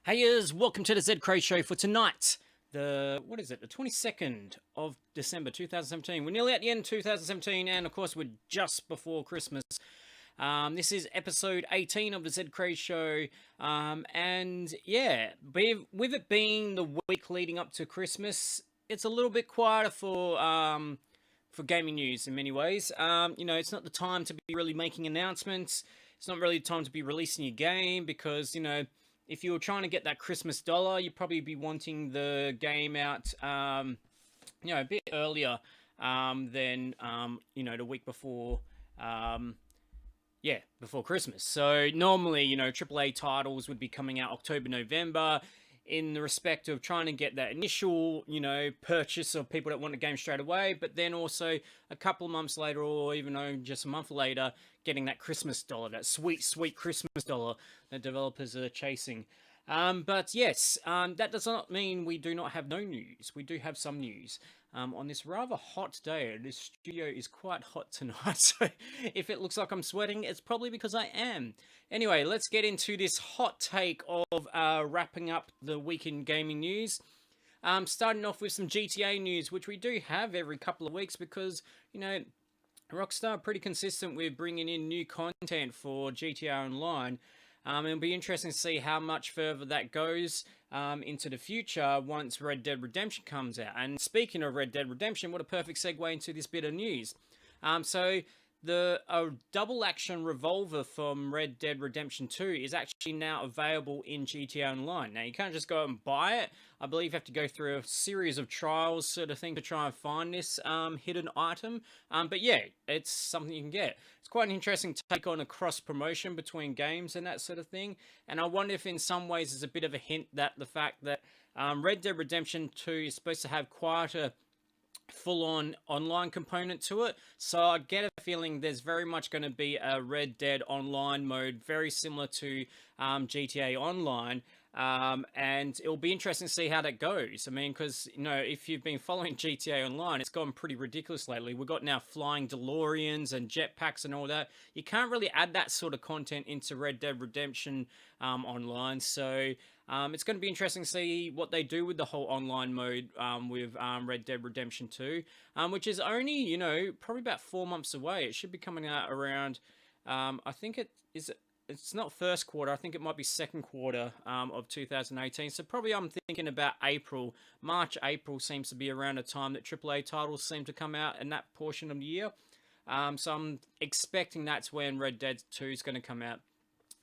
Heyers, welcome to the ZedKraze show for tonight. The 22nd of December 2017. We're nearly at the end of 2017, and of course we're just before Christmas. This is episode 18 of the ZedKraze show, and yeah, with it being the week leading up to Christmas, it's a little bit quieter for gaming news in many ways. It's not the time to be really making announcements. It's not really the time to be releasing your game because, if you were trying to get that Christmas dollar, you'd probably be wanting the game out, a bit earlier than, the week before, before Christmas. So normally, AAA titles would be coming out October, November, in the respect of trying to get that initial, purchase of people that want the game straight away, but then also a couple of months later, or even just a month later, getting that Christmas dollar, that sweet, sweet Christmas dollar that developers are chasing. But yes, that does not mean we do not have no news. We do have some news. On this rather hot day, this studio is quite hot tonight, so if it looks like I'm sweating, it's probably because I am. Anyway, let's get into this hot take of wrapping up the week in gaming news. Starting off with some GTA news, which we do have every couple of weeks because, Rockstar are pretty consistent with bringing in new content for GTA Online. It'll be interesting to see how much further that goes into the future once Red Dead Redemption comes out. And speaking of Red Dead Redemption, what a perfect segue into this bit of news. So the double action revolver from Red Dead Redemption 2 is actually now available in GTA Online. Now, you can't just go out and buy it. I believe you have to go through a series of trials sort of thing to try and find this hidden item. But yeah, it's something you can get. It's quite an interesting take on a cross-promotion between games and that sort of thing. And I wonder if in some ways there's a bit of a hint that the fact that Red Dead Redemption 2 is supposed to have quite a full-on online component to it, so I get a feeling there's very much going to be a Red Dead Online mode very similar to GTA Online, and it'll be interesting to see how that goes. I mean, because if you've been following GTA Online, it's gone pretty ridiculous lately. We've got now flying DeLoreans and jetpacks and all that. You can't really add that sort of content into Red Dead Redemption Online, so it's going to be interesting to see what they do with the whole online mode with Red Dead Redemption 2, which is only, probably about 4 months away. It should be coming out around, I think it's not first quarter, I think it might be second quarter of 2018. So probably I'm thinking about April. March, April seems to be around the time that AAA titles seem to come out in that portion of the year. So I'm expecting that's when Red Dead 2 is going to come out.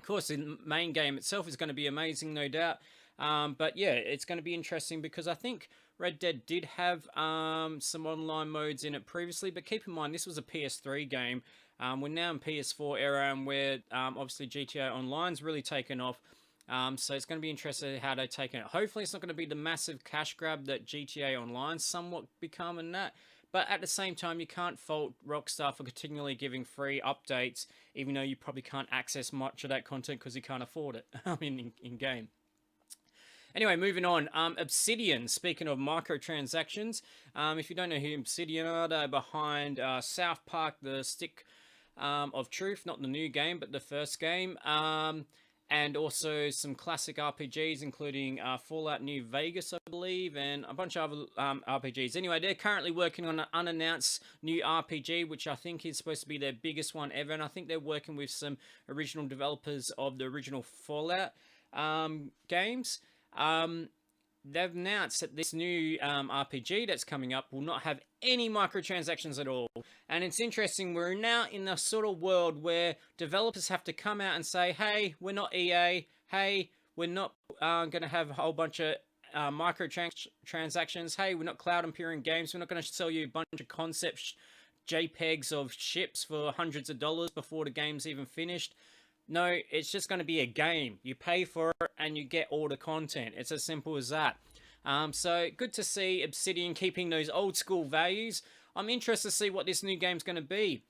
Of course, the main game itself is going to be amazing, no doubt. But yeah, it's going to be interesting because I think Red Dead did have some online modes in it previously. But keep in mind, this was a PS3 game. We're now in PS4 era, and where obviously GTA Online's really taken off. So it's going to be interesting how they take it. Hopefully, it's not going to be the massive cash grab that GTA Online somewhat become in that. But at the same time, you can't fault Rockstar for continually giving free updates, even though you probably can't access much of that content because you can't afford it, in-game. Anyway, moving on. Obsidian, speaking of microtransactions, if you don't know who Obsidian are, they're behind South Park, the Stick of Truth, not the new game, but the first game. And also some classic RPGs, including Fallout New Vegas, I believe, and a bunch of other RPGs. Anyway, they're currently working on an unannounced new RPG, which I think is supposed to be their biggest one ever. And I think they're working with some original developers of the original Fallout games. They've announced that this new RPG that's coming up will not have any microtransactions at all. And it's interesting, we're now in the sort of world where developers have to come out and say, hey, we're not EA, hey, we're not going to have a whole bunch of microtransactions, hey, we're not Cloud Imperium Games, we're not going to sell you a bunch of concept JPEGs of ships for hundreds of dollars before the game's even finished. No, it's just going to be a game. You pay for it and you get all the content. It's as simple as that. So good to see Obsidian keeping those old school values. I'm interested to see what this new game's going to be.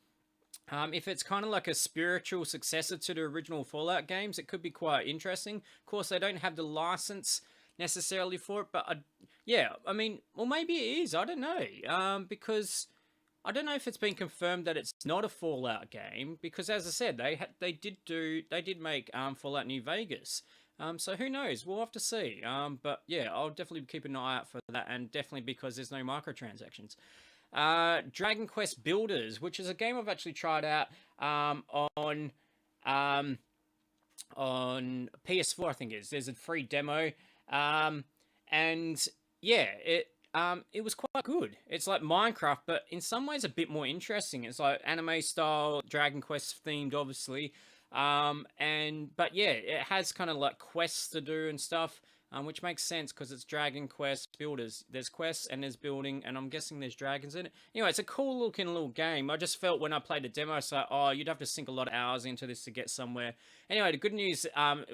If it's kind of like a spiritual successor to the original Fallout games, it could be quite interesting. Of course, they don't have the license necessarily for it, but yeah, I mean, well, maybe it is. I don't know. Because I don't know if it's been confirmed that it's not a Fallout game. Because as I said, they did make Fallout New Vegas. So who knows? We'll have to see. But yeah, I'll definitely keep an eye out for that, and definitely because there's no microtransactions. Dragon Quest Builders, which is a game I've actually tried out um, on PS4, I think it is. There's a free demo, and yeah, it was quite good. It's like Minecraft, but in some ways a bit more interesting. It's like anime style, Dragon Quest themed, obviously. But yeah, it has kind of like quests to do and stuff. Which makes sense because it's Dragon Quest Builders. There's quests and there's building, and I'm guessing there's dragons in it. Anyway, it's a cool looking little game. I just felt when I played the demo, it's like, oh, you'd have to sink a lot of hours into this to get somewhere. Anyway, the good news,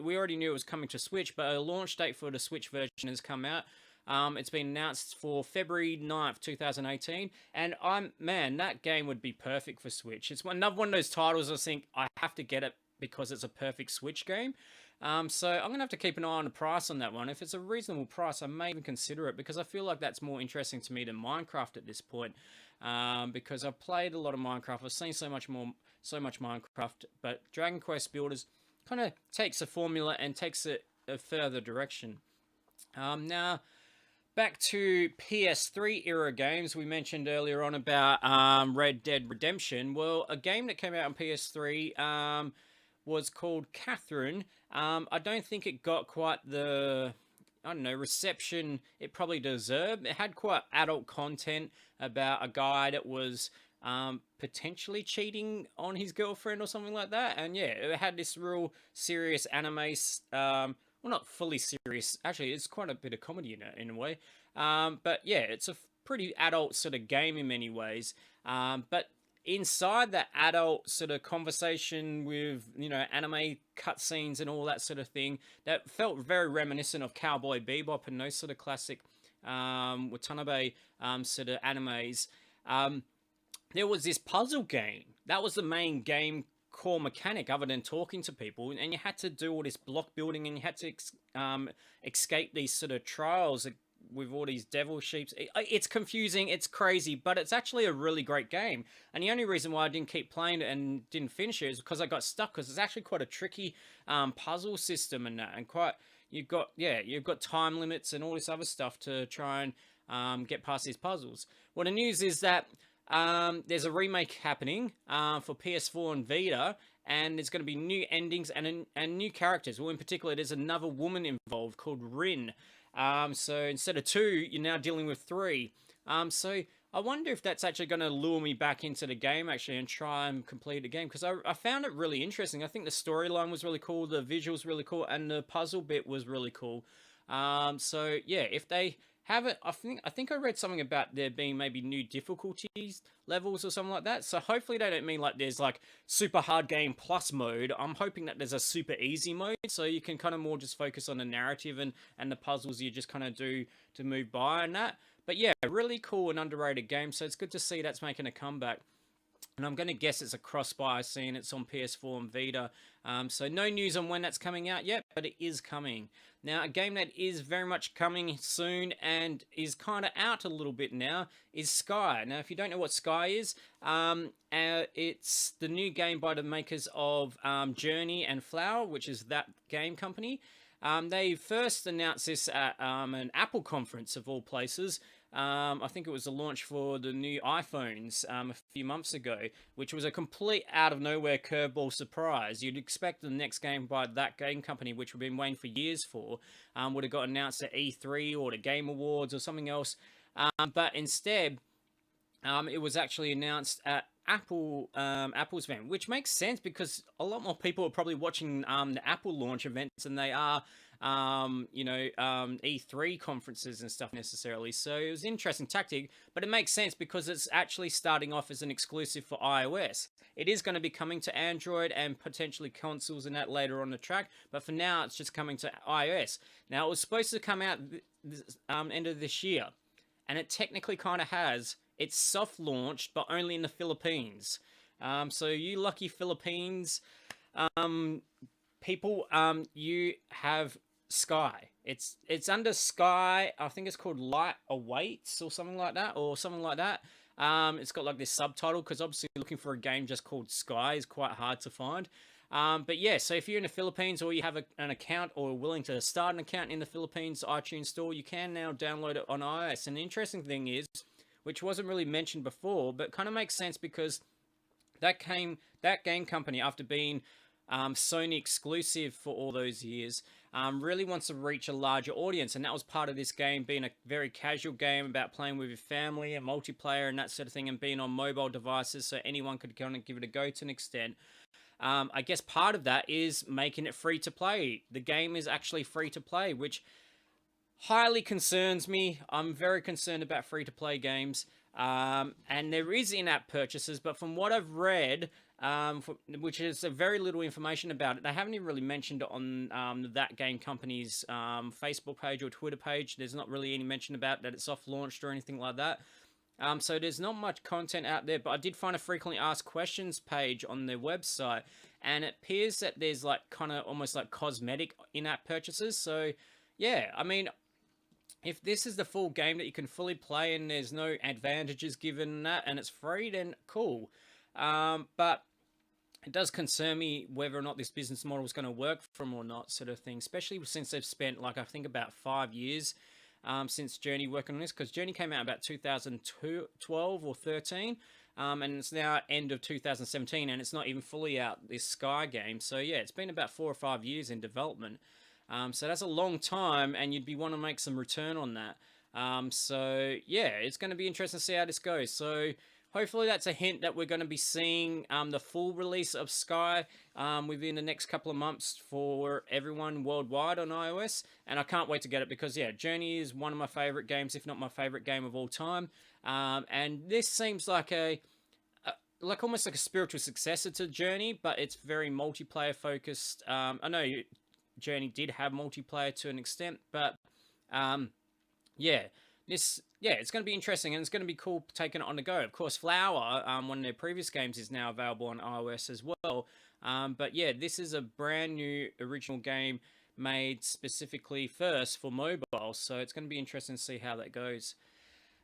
we already knew it was coming to Switch, but a launch date for the Switch version has come out. It's been announced for February 9th, 2018, and man, that game would be perfect for Switch. It's another one of those titles I think I have to get it because it's a perfect Switch game. So I'm going to have to keep an eye on the price on that one. If it's a reasonable price, I may even consider it because I feel like that's more interesting to me than Minecraft at this point. Because I've played a lot of Minecraft. I've seen so much Minecraft, but Dragon Quest Builders kind of takes a formula and takes it a further direction. Now, back to PS3 era games. We mentioned earlier on about Red Dead Redemption. Well, a game that came out on PS3 was called Catherine. I don't think it got quite the, I don't know, reception it probably deserved. It had quite adult content about a guy that was potentially cheating on his girlfriend or something like that. And yeah, it had this real serious anime, well, not fully serious. Actually, it's quite a bit of comedy in a way. But yeah, it's a pretty adult sort of game in many ways. But inside that adult sort of conversation with, you know, anime cutscenes and all that sort of thing, that felt very reminiscent of Cowboy Bebop and those sort of classic Watanabe sort of animes. There was this puzzle game. That was the main game core mechanic other than talking to people, and you had to do all this block building, and you had to escape these sort of trials with all these devil sheeps. It's confusing, it's crazy, but it's actually a really great game. And the only reason why I didn't keep playing it and didn't finish it is because I got stuck, because it's actually quite a tricky puzzle system and that, and quite, you've got time limits and all this other stuff to try and get past these puzzles. Well, the news is that there's a remake happening for PS4 and Vita, and there's going to be new endings and new characters. Well, in particular, there's another woman involved called Rin. So instead of 2, you're now dealing with 3. So I wonder if that's actually going to lure me back into the game, actually, and try and complete the game, because I found it really interesting. I think the storyline was really cool, the visuals really cool, and the puzzle bit was really cool. So yeah, if they have it, I think I read something about there being maybe new difficulties levels or something like that. So hopefully they don't mean like there's like super hard game plus mode. I'm hoping that there's a super easy mode, so you can kind of more just focus on the narrative and the puzzles you just kind of do to move by and that. But yeah, really cool and underrated game. So it's good to see that's making a comeback. And I'm going to guess it's a cross-buy, seeing it's on PS4 and Vita. So no news on when that's coming out yet, but it is coming. Now, a game that is very much coming soon and is kind of out a little bit now is Sky. Now, if you don't know what Sky is, it's the new game by the makers of Journey and Flower, which is that game company. They first announced this at an Apple conference, of all places. I think it was the launch for the new iPhones a few months ago, which was a complete out-of-nowhere curveball surprise. You'd expect the next game by that game company, which we've been waiting for years for, would have got announced at E3 or the Game Awards or something else. But instead, it was actually announced at Apple's event, which makes sense because a lot more people are probably watching the Apple launch events than they are E3 conferences and stuff necessarily. So it was an interesting tactic, but it makes sense because it's actually starting off as an exclusive for iOS. It is going to be coming to Android and potentially consoles and that later on the track, but for now it's just coming to iOS. Now it was supposed to come out end of this year, and it technically kind of has. It's soft launched, but only in the Philippines. So you lucky Philippines people, you have Sky. It's under Sky. I think it's called Light Awaits or something like that, It's got like this subtitle because obviously looking for a game just called Sky is quite hard to find. But yeah, so if you're in the Philippines or you have an account or are willing to start an account in the Philippines iTunes store, you can now download it on iOS. And the interesting thing is, which wasn't really mentioned before, but kind of makes sense because that game company, after being Sony exclusive for all those years, really wants to reach a larger audience, and that was part of this game being a very casual game about playing with your family and multiplayer and that sort of thing, and being on mobile devices so anyone could kind of give it a go to an extent. I guess part of that is making it free to play. The game is actually free to play, which highly concerns me. I'm very concerned about free to play games. And there is in-app purchases, but from what I've read, which is very little information about it, they haven't even really mentioned it on that game company's Facebook page or Twitter page. There's not really any mention about that it's soft launched or anything like that. So there's not much content out there, but I did find a frequently asked questions page on their website, and it appears that there's like kind of almost like cosmetic in-app purchases. So yeah, I mean, if this is the full game that you can fully play and there's no advantages given that and it's free, then cool. But it does concern me whether or not this business model is going to work for them or not, sort of thing, especially since they've spent, like, I think about 5 years since Journey working on this, because Journey came out about 2012 or 13, and it's now end of 2017, and it's not even fully out, this Sky game. So yeah, it's been about 4 or 5 years in development. So that's a long time, and you'd be want to make some return on that. So yeah, it's going to be interesting to see how this goes. So hopefully that's a hint that we're going to be seeing the full release of Sky within the next couple of months for everyone worldwide on iOS. And I can't wait to get it because, yeah, Journey is one of my favorite games, if not my favorite game of all time. And this seems like like almost like a spiritual successor to Journey, but it's very multiplayer focused. I know Journey did have multiplayer to an extent, but yeah, it's going to be interesting, and it's going to be cool taking it on the go. Of course, Flower, one of their previous games, is now available on iOS as well. But yeah, this is a brand new original game made specifically first for mobile, so it's going to be interesting to see how that goes.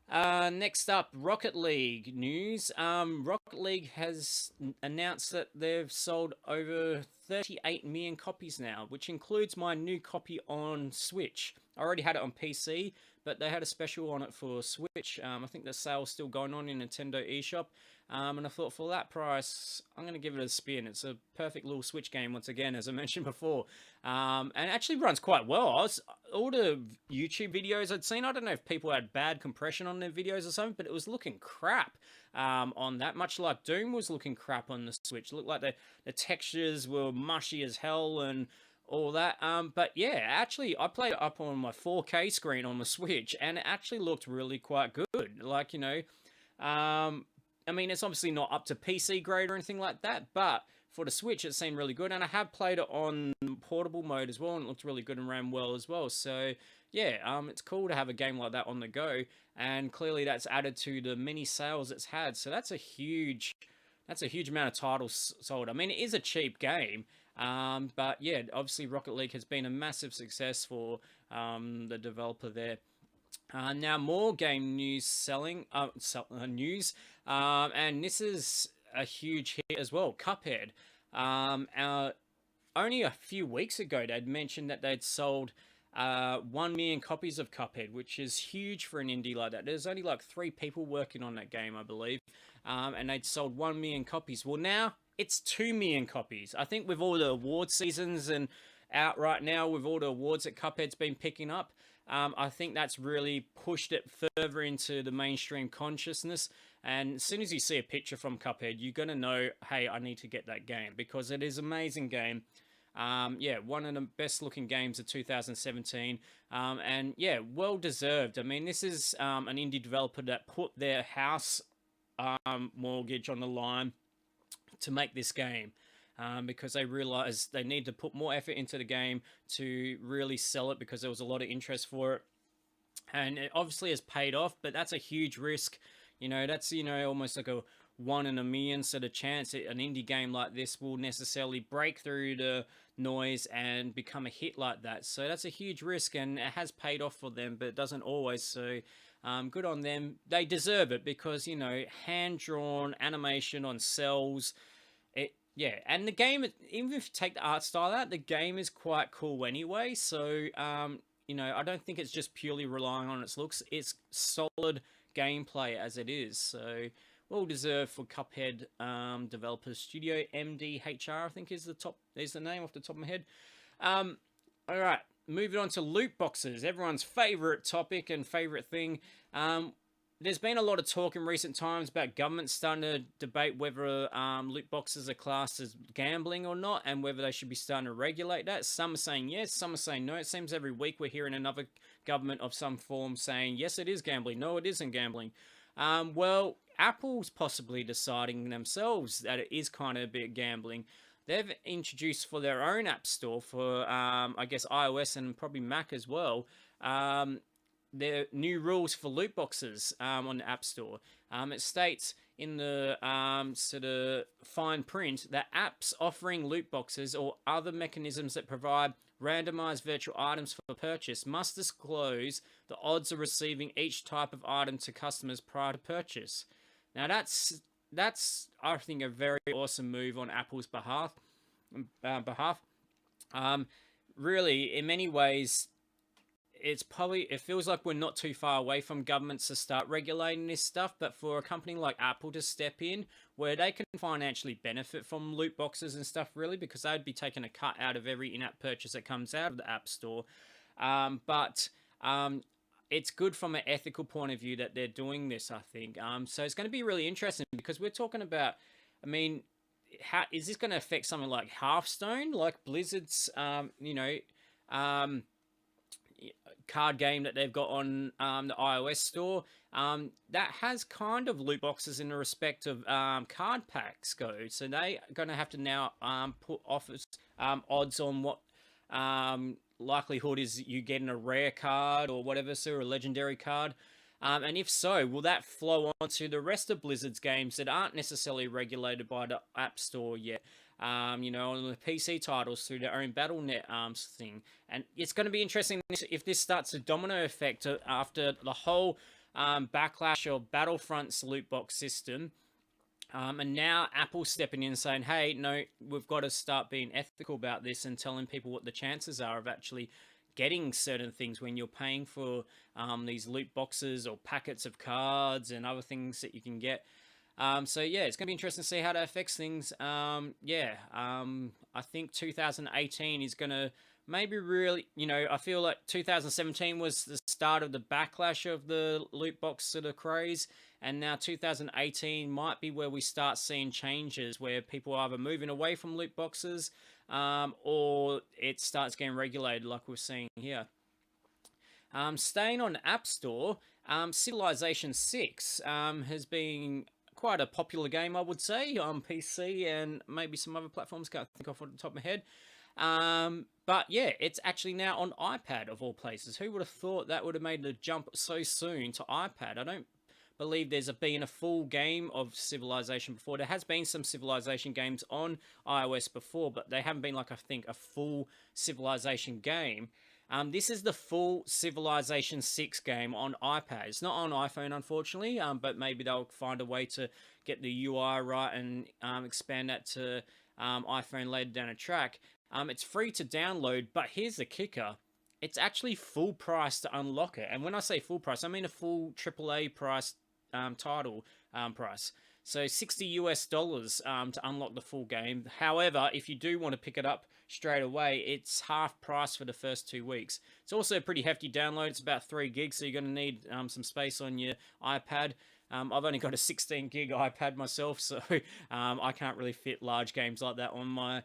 Next up, Rocket League news. Rocket League has announced that they've sold over 38 million copies now, which includes my new copy on Switch. I already had it on PC, but they had a special on it for Switch. I think the sale's still going on in Nintendo eShop. And I thought, for that price, I'm going to give it a spin. It's a perfect little Switch game, once again, as I mentioned before. And it actually runs quite well. All the YouTube videos I'd seen, I don't know if people had bad compression on their videos or something, but it was looking crap on that. Much like Doom was looking crap on the Switch. It looked like the textures were mushy as hell and all that. But yeah, actually, I played it up on my 4K screen on the Switch, and it actually looked really quite good. Like, you know, I mean, it's obviously not up to PC grade or anything like that, but for the Switch, it seemed really good. And I have played it on portable mode as well, and it looked really good and ran well as well. So yeah, it's cool to have a game like that on the go, and clearly that's added to the many sales it's had. So that's a huge amount of titles sold. I mean, it is a cheap game, but yeah, obviously Rocket League has been a massive success for the developer there. Now more game news news, and this is a huge hit as well. Cuphead. Only a few weeks ago, they'd mentioned that they'd sold 1 million copies of Cuphead, which is huge for an indie like that. There's only like 3 people working on that game, I believe, and they'd sold 1 million copies. Well, now it's 2 million copies. I think with all the award seasons and out right now, with all the awards that Cuphead's been picking up, I think that's really pushed it further into the mainstream consciousness. And as soon as you see a picture from Cuphead, you're going to know, hey, I need to get that game, because it is an amazing game. Yeah, one of the best looking games of 2017. And yeah, well deserved. I mean, this is an indie developer that put their house mortgage on the line to make this game. Because they realized they need to put more effort into the game to really sell it, because there was a lot of interest for it. And it obviously has paid off, but that's a huge risk. That's, almost like a 1 in a million sort of chance that an indie game like this will necessarily break through the noise and become a hit like that. So that's a huge risk, and it has paid off for them, but it doesn't always. So good on them. They deserve it, because, hand-drawn animation on cells. Yeah, and the game, even if you take the art style out, the game is quite cool anyway. So, I don't think it's just purely relying on its looks. It's solid gameplay as it is. So, well deserved for Cuphead developers. Studio MDHR, I think is the name off the top of my head. All right, moving on to loot boxes. Everyone's favorite topic and favorite thing. There's been a lot of talk in recent times about governments starting to debate whether loot boxes are classed as gambling or not, and whether they should be starting to regulate that. Some are saying yes, some are saying no. It seems every week we're hearing another government of some form saying, yes, it is gambling, no, it isn't gambling. Well, Apple's possibly deciding themselves that it is kind of a bit gambling. They've introduced for their own app store for, I guess, iOS and probably Mac as well, their new rules for loot boxes on the App Store. It states in the sort of fine print that apps offering loot boxes or other mechanisms that provide randomized virtual items for purchase must disclose the odds of receiving each type of item to customers prior to purchase. Now that's I think a very awesome move on Apple's behalf. Really, in many ways, it feels like we're not too far away from governments to start regulating this stuff, but for a company like Apple to step in where they can financially benefit from loot boxes and stuff, really, because they'd be taking a cut out of every in-app purchase that comes out of the App Store. But it's good from an ethical point of view that they're doing this, I think. So it's going to be really interesting, because we're talking about, I mean, how is this going to affect something like Hearthstone, like Blizzard's, card game that they've got on the iOS store, that has kind of loot boxes in the respect of card packs go. So they are going to have to now put odds on what likelihood is you getting a rare card or whatever, so a legendary card. And if so, will that flow on to the rest of Blizzard's games that aren't necessarily regulated by the App Store yet? On the PC titles through their own Battle.net thing. And it's going to be interesting if this starts a domino effect after the whole backlash of Battlefront's loot box system. And now Apple stepping in and saying, hey, no, we've got to start being ethical about this and telling people what the chances are of actually getting certain things when you're paying for these loot boxes or packets of cards and other things that you can get. So yeah, it's going to be interesting to see how that affects things. I think 2018 is going to maybe really, I feel like 2017 was the start of the backlash of the loot box sort of craze. And now 2018 might be where we start seeing changes where people are either moving away from loot boxes, or it starts getting regulated like we're seeing here. Staying on the App Store, Civilization 6 has been quite a popular game, I would say, on PC and maybe some other platforms. Can't think off the top of my head. But yeah, it's actually now on iPad of all places. Who would have thought that would have made the jump so soon to iPad? I don't believe there's been a full game of Civilization before. There has been some Civilization games on iOS before, but they haven't been like, I think, a full Civilization game. This is the full Civilization 6 game on iPad. It's not on iPhone, unfortunately, but maybe they'll find a way to get the UI right and expand that to iPhone later down the track. It's free to download, but here's the kicker. It's actually full price to unlock it. And when I say full price, I mean a full AAA price title price. So $60 US to unlock the full game. However, if you do want to pick it up straight away, it's half price for the first 2 weeks. It's also a pretty hefty download. It's about 3 gigs, so you're going to need some space on your iPad. I've only got a 16 gig iPad myself, so I can't really fit large games like that on my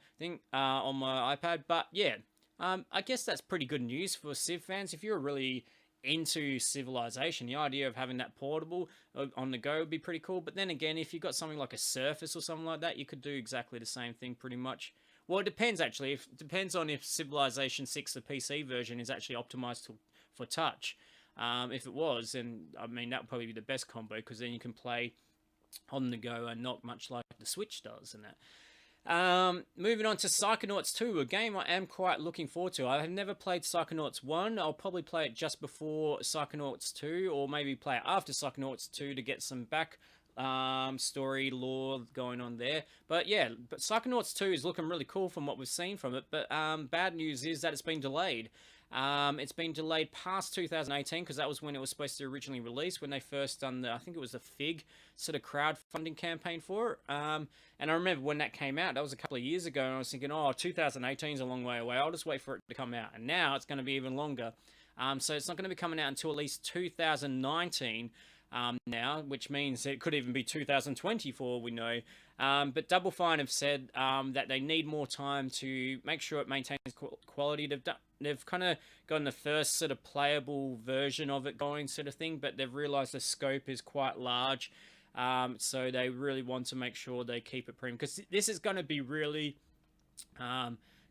on my iPad. But yeah, I guess that's pretty good news for Civ fans. If you're really into Civilization, the idea of having that portable on the go would be pretty cool. But then again, if you've got something like a Surface or something like that, you could do exactly the same thing pretty much. Well, it depends actually. It depends on if Civilization 6, the PC version, is actually optimized for touch. If it was, then I mean that would probably be the best combo, because then you can play on the go and not much like the Switch does and that. Moving on to Psychonauts 2, a game I am quite looking forward to. I have never played Psychonauts 1. I'll probably play it just before Psychonauts 2, or maybe play it after Psychonauts 2 to get some back story lore going on there. But yeah, but Psychonauts 2 is looking really cool from what we've seen from it. But bad news is that it's been delayed. It's been delayed past 2018, because that was when it was supposed to originally release, when they first done I think it was the FIG sort of crowdfunding campaign for it. And I remember when that came out, that was a couple of years ago, and I was thinking, oh, 2018 is a long way away. I'll just wait for it to come out. And now it's going to be even longer. So it's not going to be coming out until at least 2019 now, which means it could even be 2020 for all we know. But Double Fine have said that they need more time to make sure it maintains quality. They've kind of gotten the first sort of playable version of it going, sort of thing, but they've realized the scope is quite large. So they really want to make sure they keep it premium, because this is going to be really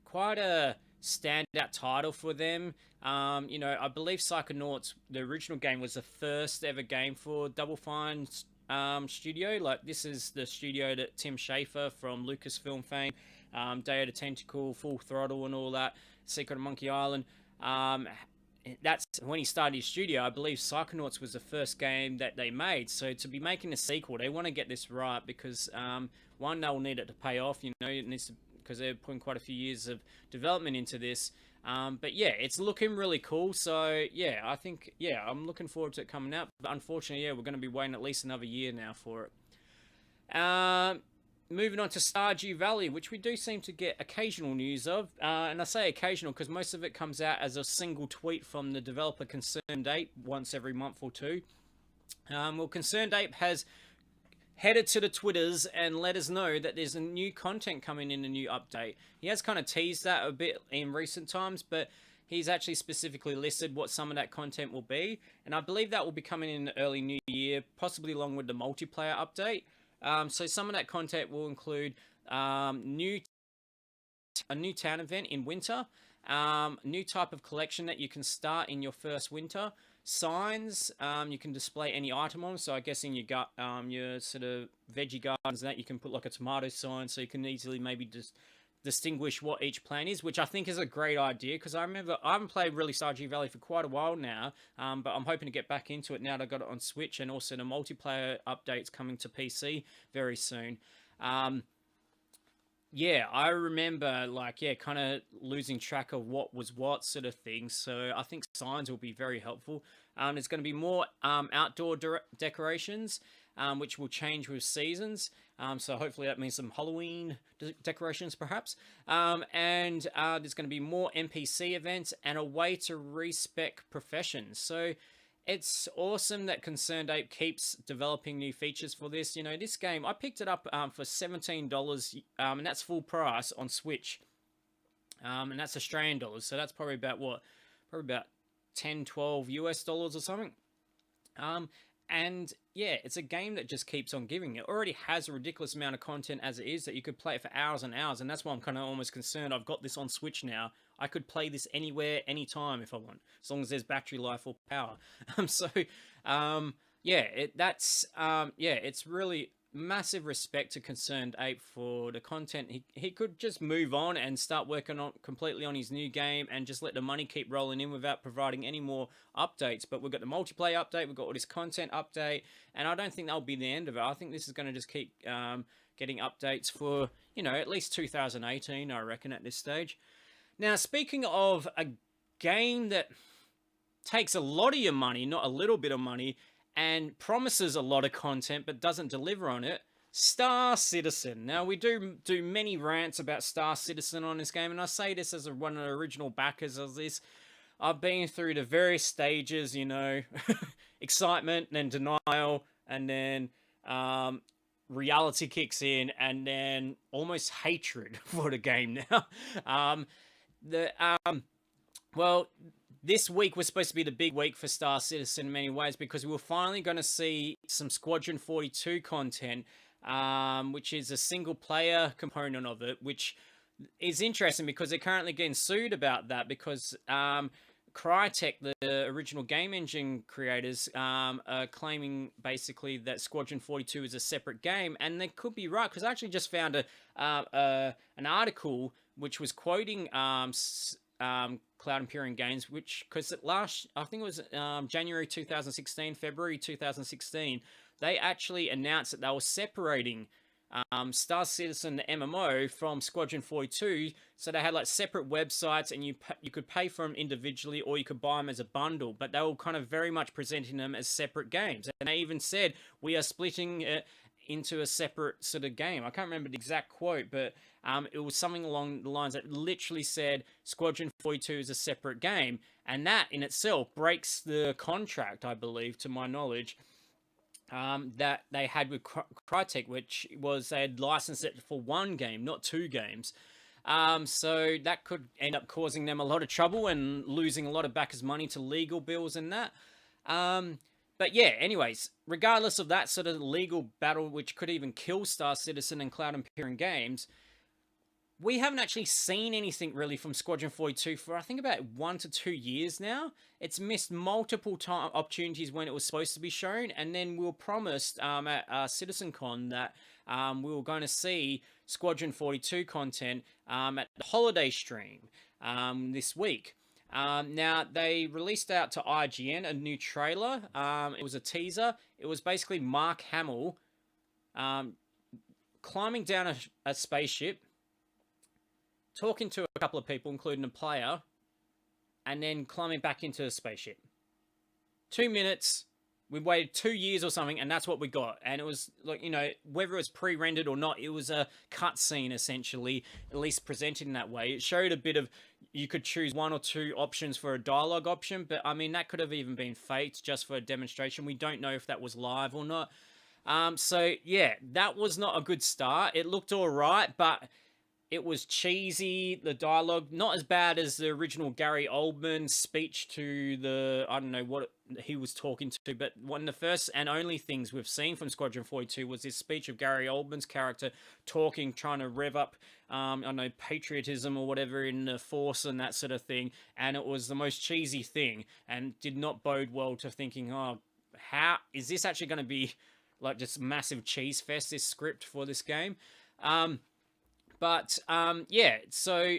quite a standout title for them. You know, I believe Psychonauts, the original game, was the first ever game for Double Fine studio. Like, this is the studio that Tim Schafer from Lucasfilm fame, Day of the Tentacle, Full Throttle and all that, Secret of Monkey Island, that's when he started his studio. I believe Psychonauts was the first game that they made. So to be making a sequel, they want to get this right, because one, they'll need it to pay off, you know, it needs to, because they're putting quite a few years of development into this. But yeah, it's looking really cool. So yeah, I think, yeah, I'm looking forward to it coming out. But unfortunately, yeah, we're going to be waiting at least another year now for it. Moving on to Stardew Valley, which we do seem to get occasional news of. And I say occasional because most of it comes out as a single tweet from the developer Concerned Ape once every month or two. Well, Concerned Ape has headed to the Twitters and let us know that there's a new content coming in a new update. He has kind of teased that a bit in recent times, but he's actually specifically listed what some of that content will be. And I believe that will be coming in the early new year, possibly along with the multiplayer update. So some of that content will include a new town event in winter, new type of collection that you can start in your first winter, signs, you can display any item on. So I guess in your sort of veggie gardens and that, you can put like a tomato sign, so you can easily maybe just distinguish what each plant is, which I think is a great idea, because I remember I haven't played really Stardew Valley for quite a while now, but I'm hoping to get back into it now that I got it on Switch, and also the multiplayer updates coming to PC very soon. Yeah, I remember, like, yeah, kind of losing track of what was what sort of thing, so I think signs will be very helpful. There's going to be more outdoor decorations, which will change with seasons, so hopefully that means some Halloween decorations perhaps, and there's going to be more NPC events and a way to respec professions. So it's awesome that Concerned Ape keeps developing new features for this. You know, this game, I picked it up for $17, and that's full price on Switch, and that's Australian dollars, so that's probably about what, probably about 10, 12 US dollars or something. And yeah, it's a game that just keeps on giving. It already has a ridiculous amount of content as it is, that you could play it for hours and hours, and that's why I'm kind of almost concerned. I've got this on Switch now. I could play this anywhere, anytime if I want, as long as there's battery life or power. Yeah, it's really massive respect to Concerned Ape for the content. He could just move on and start working on completely on his new game and just let the money keep rolling in without providing any more updates. But we've got the multiplayer update, we've got all this content update, and I don't think that'll be the end of it. I think this is going to just keep getting updates for, you know, at least 2018, I reckon, at this stage. Now, speaking of a game that takes a lot of your money, not a little bit of money, and promises a lot of content but doesn't deliver on it, Star Citizen. Now, we do many rants about Star Citizen on this game, and I say this as one of the original backers of this. I've been through the various stages, you know, excitement, then denial, and then reality kicks in, and then almost hatred for the game now. The well, this week was supposed to be the big week for Star Citizen in many ways, because we were finally going to see some Squadron 42 content, which is a single player component of it, which is interesting because they're currently getting sued about that, because Crytek, the original game engine creators, are claiming basically that Squadron 42 is a separate game, and they could be right, because I actually just found an article which was quoting Cloud Imperium Games, which, because I think it was January 2016, February 2016, they actually announced that they were separating Star Citizen, the MMO, from Squadron 42, so they had like separate websites, and you could pay for them individually, or you could buy them as a bundle, but they were kind of very much presenting them as separate games, and they even said, we are splitting it into a separate sort of game. I can't remember the exact quote, but it was something along the lines that literally said Squadron 42 is a separate game, and that in itself breaks the contract, I believe, to my knowledge, that they had with Crytek, which was they had licensed it for one game, not two games. So that could end up causing them a lot of trouble and losing a lot of backers' money to legal bills and that. But yeah, anyways, regardless of that sort of legal battle, which could even kill Star Citizen and Cloud Imperium Games, we haven't actually seen anything really from Squadron 42 for, I think, about 1 to 2 years now. It's missed multiple opportunities when it was supposed to be shown, and then we were promised at CitizenCon that we were going to see Squadron 42 content at the holiday stream this week. Now, they released out to IGN a new trailer. It was a teaser. It was basically Mark Hamill climbing down a spaceship, talking to a couple of people, including a player, and then climbing back into the spaceship. 2 minutes. We waited 2 years or something, and that's what we got. And it was, like, you know, whether it was pre-rendered or not, it was a cutscene, essentially, at least presented in that way. It showed a bit of, you could choose 1 or 2 options for a dialogue option, but, I mean, that could have even been faked just for a demonstration. We don't know if that was live or not. So, yeah, that was not a good start. It looked all right, but it was cheesy, the dialogue, not as bad as the original Gary Oldman speech to the, I don't know what he was talking to, but one of the first and only things we've seen from Squadron 42 was this speech of Gary Oldman's character talking, trying to rev up, I don't know, patriotism or whatever in the Force and that sort of thing, and it was the most cheesy thing, and did not bode well to thinking, oh, how, is this actually going to be, like, just massive cheese fest, this script for this game? But, yeah, so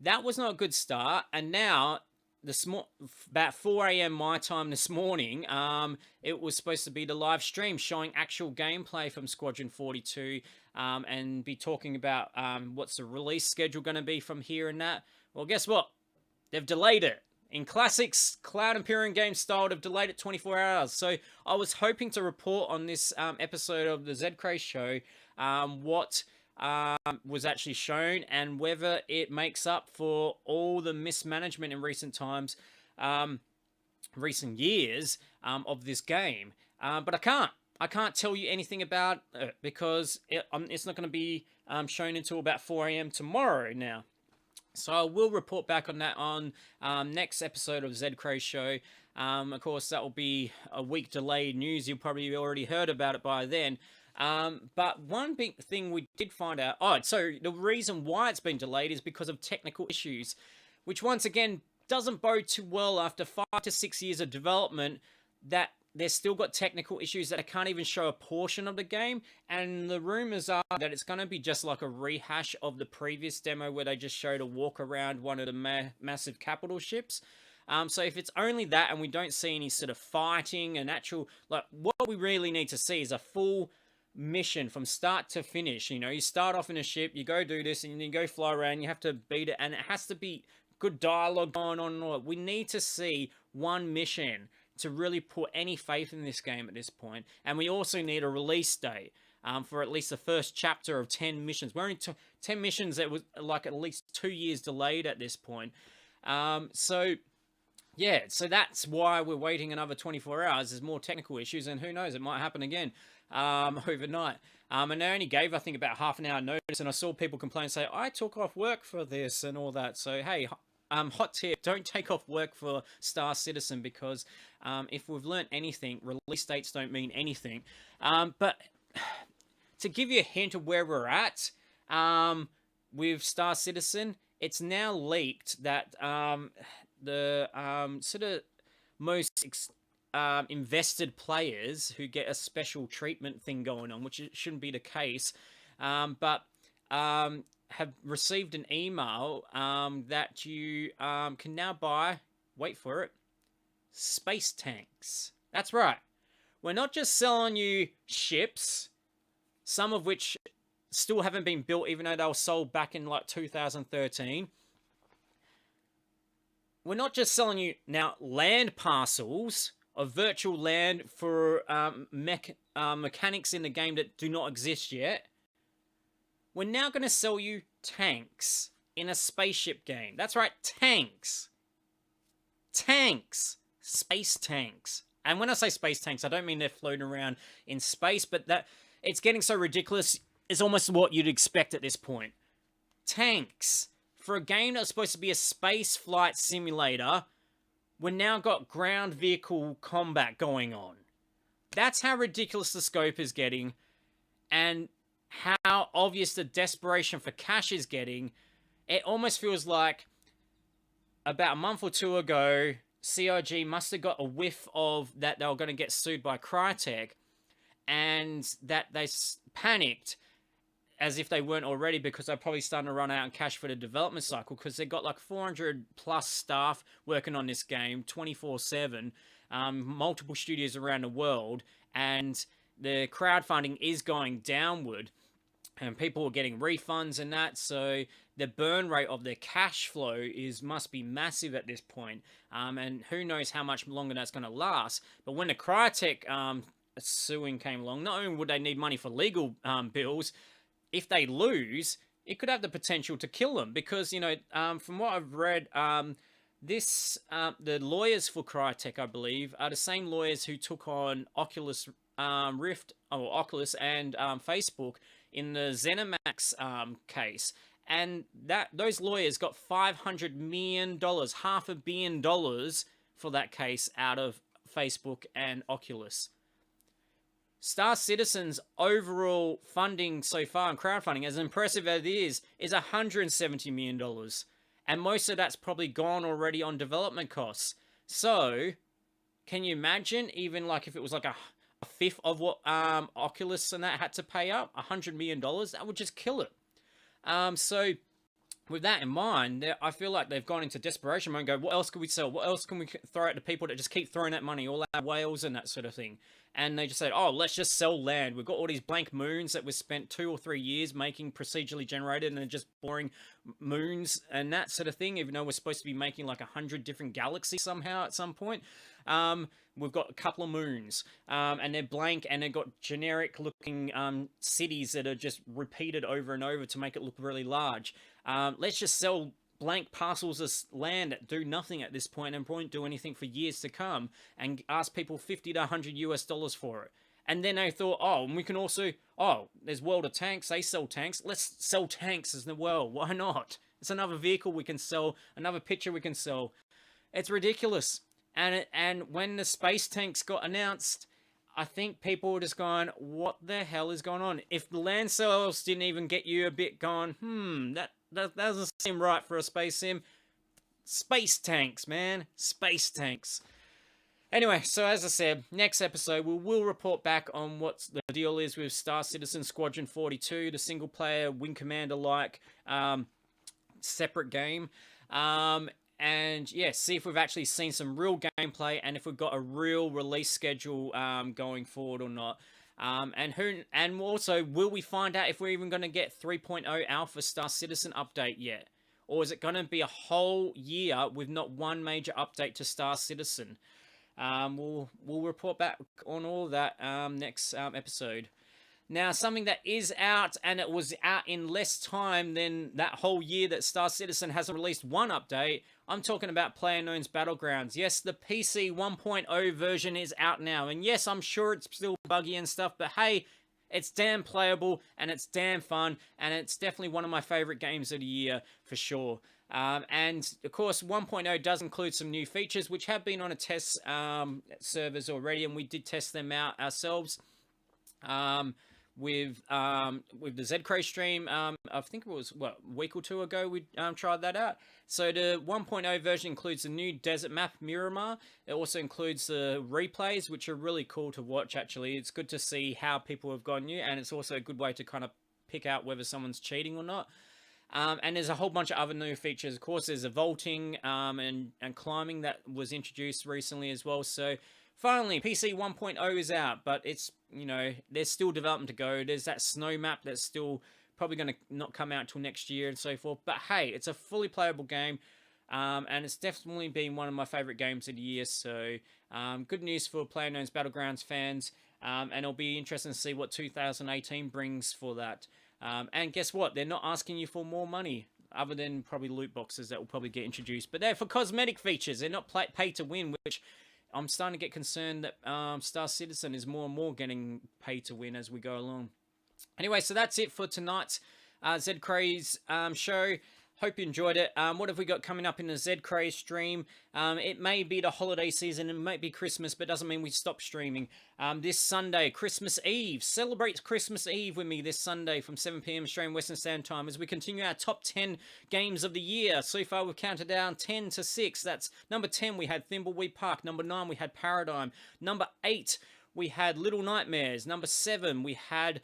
that was not a good start. And now, about 4 a.m. my time this morning, it was supposed to be the live stream showing actual gameplay from Squadron 42, and be talking about what's the release schedule going to be from here and that. Well, guess what? They've delayed it. In classics Cloud Imperium Games style, they've delayed it 24 hours. So I was hoping to report on this episode of the ZedKraze show what was actually shown, and whether it makes up for all the mismanagement in recent times, recent years, of this game. But I can't tell you anything about it, because it's not going to be shown until about 4 a.m. tomorrow now. So I will report back on that on next episode of ZedKraze show. Of course, that will be a week delayed news. You've probably already heard about it by then. But one big thing we did find out, so the reason why it's been delayed is because of technical issues, which once again doesn't bode too well after 5 to 6 years of development, that they've still got technical issues that I can't even show a portion of the game, and the rumors are that it's going to be just like a rehash of the previous demo where they just showed a walk around one of the massive capital ships. So if it's only that and we don't see any sort of fighting and actual, like, what we really need to see is a full mission from start to finish. You know, you start off in a ship, you go do this, and then you go fly around, you have to beat it, and it has to be good dialogue going on. We need to see one mission to really put any faith in this game at this point, and we also need a release date. for at least the first chapter of 10 missions. We're only 10 missions that was like at least 2 years delayed at this point. So yeah, so that's why we're waiting another 24 hours. There's more technical issues, and who knows, it might happen again overnight. And they only gave, I think, about half an hour notice, and I saw people complain and say, I took off work for this and all that. So, hey, hot tip, don't take off work for Star Citizen, because if we've learnt anything, release dates don't mean anything. But to give you a hint of where we're at with Star Citizen, it's now leaked that the sort of most invested players who get a special treatment thing going on, which it shouldn't be the case, but have received an email that you can now buy, wait for it, space tanks. That's right. We're not just selling you ships, some of which still haven't been built, even though they were sold back in like 2013. We're not just selling you now land parcels of virtual land for mechanics in the game that do not exist yet. We're now going to sell you tanks in a spaceship game. That's right, tanks. Tanks. Space tanks. And when I say space tanks, I don't mean they're floating around in space, but that it's getting so ridiculous, it's almost what you'd expect at this point. Tanks. For a game that's supposed to be a space flight simulator, we've now got ground vehicle combat going on. That's how ridiculous the scope is getting, and how obvious the desperation for cash is getting. It almost feels like about a month or two ago, CIG must have got a whiff of that they were going to get sued by Crytek, and that they panicked, as if they weren't already, because they're probably starting to run out of cash for the development cycle, because they've got like 400 plus staff working on this game 24/7, multiple studios around the world, and the crowdfunding is going downward, and people are getting refunds and that, so the burn rate of their cash flow must be massive at this point, and who knows how much longer that's going to last. But when the Crytek suing came along, not only would they need money for legal bills, if they lose, it could have the potential to kill them, because, you know, from what I've read, the lawyers for Crytek, I believe, are the same lawyers who took on Oculus Rift, or Oculus and Facebook in the ZeniMax case, and those lawyers got $500 million, $500 million for that case out of Facebook and Oculus. Star Citizen's overall funding so far in crowdfunding, as impressive as it is $170 million. And most of that's probably gone already on development costs. So, can you imagine, even like if it was like a fifth of what Oculus and that had to pay up, $100 million, that would just kill it. So, with that in mind, I feel like they've gone into desperation mode and go, what else can we sell? What else can we throw at the people that just keep throwing that money, all our whales and that sort of thing? And they just said, oh, let's just sell land. We've got all these blank moons that we spent 2 or 3 years making procedurally generated, and they're just boring moons and that sort of thing, even though we're supposed to be making like 100 different galaxies somehow at some point. We've got a couple of moons, and they're blank, and they've got generic-looking cities that are just repeated over and over to make it look really large. Let's just sell blank parcels of land that do nothing at this point and won't do anything for years to come, and ask people $50 to $100 for it. And then they thought, oh, and we can also, there's World of Tanks, they sell tanks, let's sell tanks as well, why not? It's another vehicle we can sell, another picture we can sell. It's ridiculous. And when the space tanks got announced, I think people were just going, what the hell is going on? If the land sales didn't even get you a bit going, that doesn't seem right for a space sim. Space tanks, man. Space tanks. Anyway, so as I said, next episode we will report back on what the deal is with Star Citizen Squadron 42, the single-player Wing Commander-like separate game. And yeah, see if we've actually seen some real gameplay, and if we've got a real release schedule going forward or not. And also, will we find out if we're even going to get 3.0 Alpha Star Citizen update yet? Or is it going to be a whole year with not one major update to Star Citizen? We'll report back on all of that next episode. Now, something that is out, and it was out in less time than that whole year that Star Citizen hasn't released one update. I'm talking about PlayerUnknown's Battlegrounds. Yes, the PC 1.0 version is out now, and yes, I'm sure it's still buggy and stuff, but hey, it's damn playable, and it's damn fun, and it's definitely one of my favorite games of the year, for sure. And, of course, 1.0 does include some new features, which have been on a test servers already, and we did test them out ourselves. With the ZedKraze stream, I think it was, a week or two ago we tried that out. So the 1.0 version includes the new desert map, Miramar. It also includes the replays, which are really cool to watch, actually. It's good to see how people have gone new, and it's also a good way to kind of pick out whether someone's cheating or not. And there's a whole bunch of other new features. Of course, there's a vaulting and climbing that was introduced recently as well. So finally, PC 1.0 is out, but it's, there's still development to go. There's that snow map that's still probably going to not come out until next year and so forth. But hey, it's a fully playable game, and it's definitely been one of my favorite games of the year. So good news for PlayerUnknown's Battlegrounds fans, and it'll be interesting to see what 2018 brings for that. And guess what? They're not asking you for more money, other than probably loot boxes that will probably get introduced. But they're for cosmetic features. They're not pay to win, which I'm starting to get concerned that Star Citizen is more and more getting pay to win as we go along. Anyway, so that's it for tonight's ZedKraze show. Hope you enjoyed it. What have we got coming up in the ZedKraze stream? It may be the holiday season, it might be Christmas, but it doesn't mean we stop streaming. This Sunday, Christmas Eve. Celebrate Christmas Eve with me this Sunday from 7 PM Australian Western Standard Time as we continue our top 10 games of the year. So far, we've counted down 10 to 6. That's number 10, we had Thimbleweed Park. Number 9, we had Paradigm. Number 8, we had Little Nightmares. Number 7, we had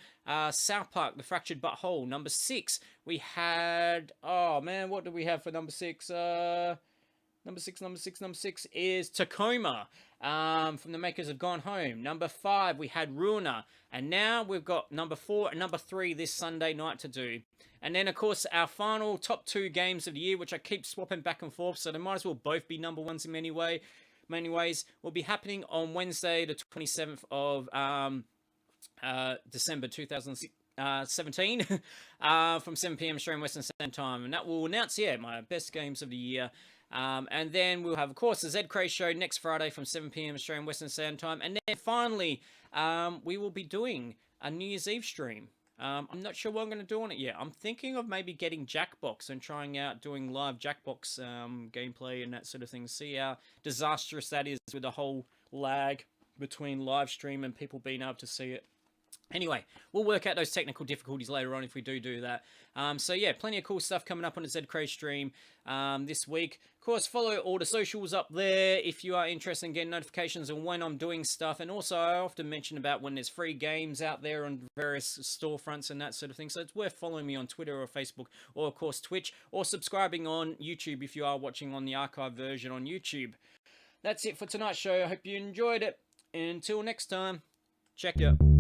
South Park, The Fractured But Whole. Number 6, we had... Oh, man, what did we have for number 6? Number six is Tacoma, from the makers of Gone Home. Number 5, we had Ruiner. And now we've got number 4 and number 3 this Sunday night to do. And then, of course, our final top 2 games of the year, which I keep swapping back and forth, so they might as well both be number 1s in many ways, will be happening on Wednesday, the 27th of December 2017, from 7 PM Australian Western Standard Time. And that will announce, my best games of the year. And then we'll have, of course, the ZedKraze show next Friday from 7 PM Australian Western Standard Time. And then finally, we will be doing a New Year's Eve stream. I'm not sure what I'm going to do on it yet. I'm thinking of maybe getting Jackbox and trying out doing live Jackbox gameplay and that sort of thing. See how disastrous that is with the whole lag between live stream and people being able to see it. Anyway, we'll work out those technical difficulties later on if we do that. So yeah, plenty of cool stuff coming up on the ZedKraze stream this week. Of course, follow all the socials up there if you are interested in getting notifications on when I'm doing stuff. And also, I often mention about when there's free games out there on various storefronts and that sort of thing. So it's worth following me on Twitter or Facebook, or of course Twitch, or subscribing on YouTube if you are watching on the archive version on YouTube. That's it for tonight's show. I hope you enjoyed it. Until next time, check you.